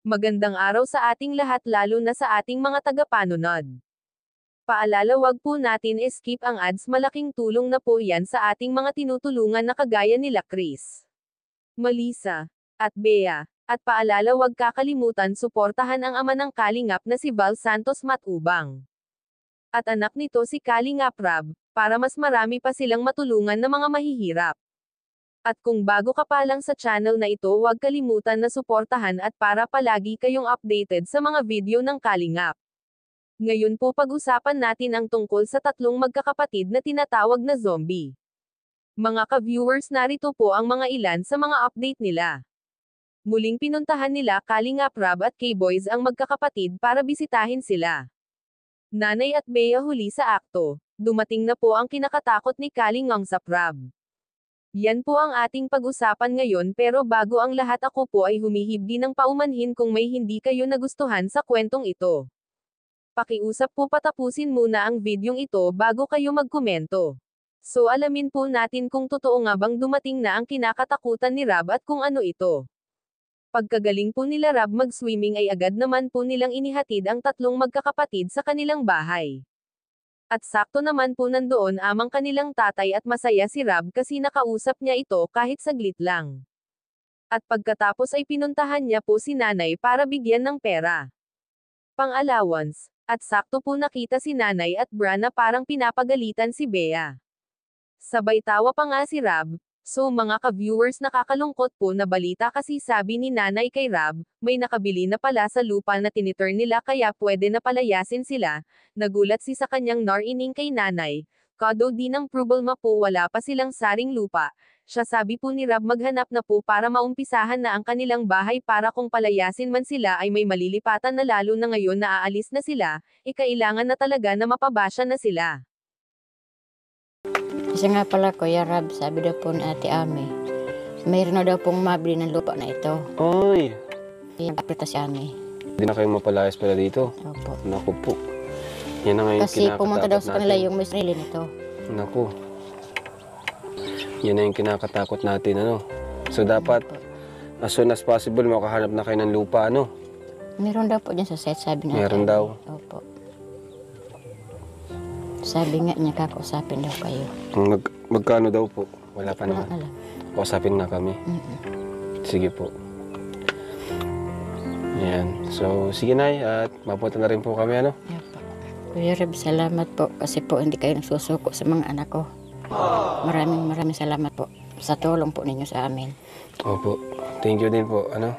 Magandang araw sa ating lahat, lalo na sa ating mga tagapanunod. Paalala, wag po natin skip ang ads, malaking tulong na po yan sa ating mga tinutulungan na kagaya nila Chris, Melissa, at Bea. At paalala, wag kakalimutan suportahan ang ama ng Kalingap na si Val Santos Matubang. At anak nito si Kalingap Rab, para mas marami pa silang matulungan na mga mahihirap. At kung bago ka pa lang sa channel na ito, huwag kalimutan na suportahan at para palagi kayong updated sa mga video ng Kalingap. Ngayon po pag-usapan natin ang tungkol sa tatlong magkakapatid na tinatawag na zombie. Mga ka-viewers, narito po ang mga ilan sa mga update nila. Muling pinuntahan nila Kalingap Rab at K-Boys ang magkakapatid para bisitahin sila. Nanay at Bea huli sa akto. Dumating na po ang kinakatakot ni Kalingap Rab. Yan po ang ating pag-usapan ngayon, pero bago ang lahat, ako po ay humihibdi ng paumanhin kung may hindi kayo nagustuhan sa kwentong ito. Pakiusap po, patapusin muna ang videong ito bago kayo magkomento. So alamin po natin kung totoo nga bang dumating na ang kinakatakutan ni Rab at kung ano ito. Pagkagaling po nila Rab mag-swimming ay agad naman po nilang inihatid ang tatlong magkakapatid sa kanilang bahay. At sakto naman po nandoon amang kanilang tatay at masaya si Rab kasi nakausap niya ito kahit saglit lang. At pagkatapos ay pinuntahan niya po si nanay para bigyan ng pera, pang-allowance. At sakto po nakita si nanay at Bra na parang pinapagalitan si Bea. Sabay tawa pa nga si Rab. So mga ka-viewers, nakakalungkot po na balita kasi sabi ni nanay kay Rab, may nakabili na pala sa lupa na tiniturn nila kaya pwede na palayasin sila. Nagulat si sa kanyang narinig kay nanay. Kado di ng problema po, wala pa silang saring lupa. Siya sabi po ni Rab maghanap na po para maumpisahan na ang kanilang bahay para kung palayasin man sila ay may malilipatan na, lalo na ngayon na aalis na sila, kailangan na talaga na mapabasya na sila. Kasi nga pala, Kuya Rab, sabi daw po ni Ate Ami, mayroon na daw pong mabili ng lupa na ito. Oy, Kaya aprita si Ami. hindi na kayo mapalayas pala dito. Opo. Naku po. Yan na ngayon Kasi pumunta daw kinakatakot sa kanila natin. yung may sarili nito. Naku. Yan na yung kinakatakot natin, ano. So dapat, as soon as possible, makahanap na kayo ng lupa, ano. Meron daw po dyan sa set, sabi ni Ate Meron Ami. daw. Opo. Sabi nga niya, kakausapin daw kayo. Magkano daw po? Wala pa Walang naman. alam. Kausapin na kami. Sige po. Yan. So, sige Nay, at mapunta na rin po kami, ano. Opo. Kuya Rab, salamat po kasi po hindi kayo nagsusuko sa mga anak ko. Maraming salamat po sa tulong po ninyo sa amin. Opo. Thank you din po, ano.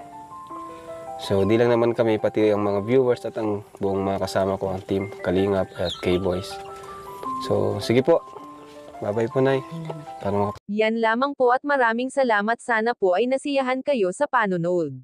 So, di lang naman kami, pati ang mga viewers at ang buong mga kasama ko, ang team Kalingap at K-Boys. So, sige po. Bye-bye po, Nay. Para Yan lamang po at maraming salamat, sana po ay nasiyahan kayo sa panonood.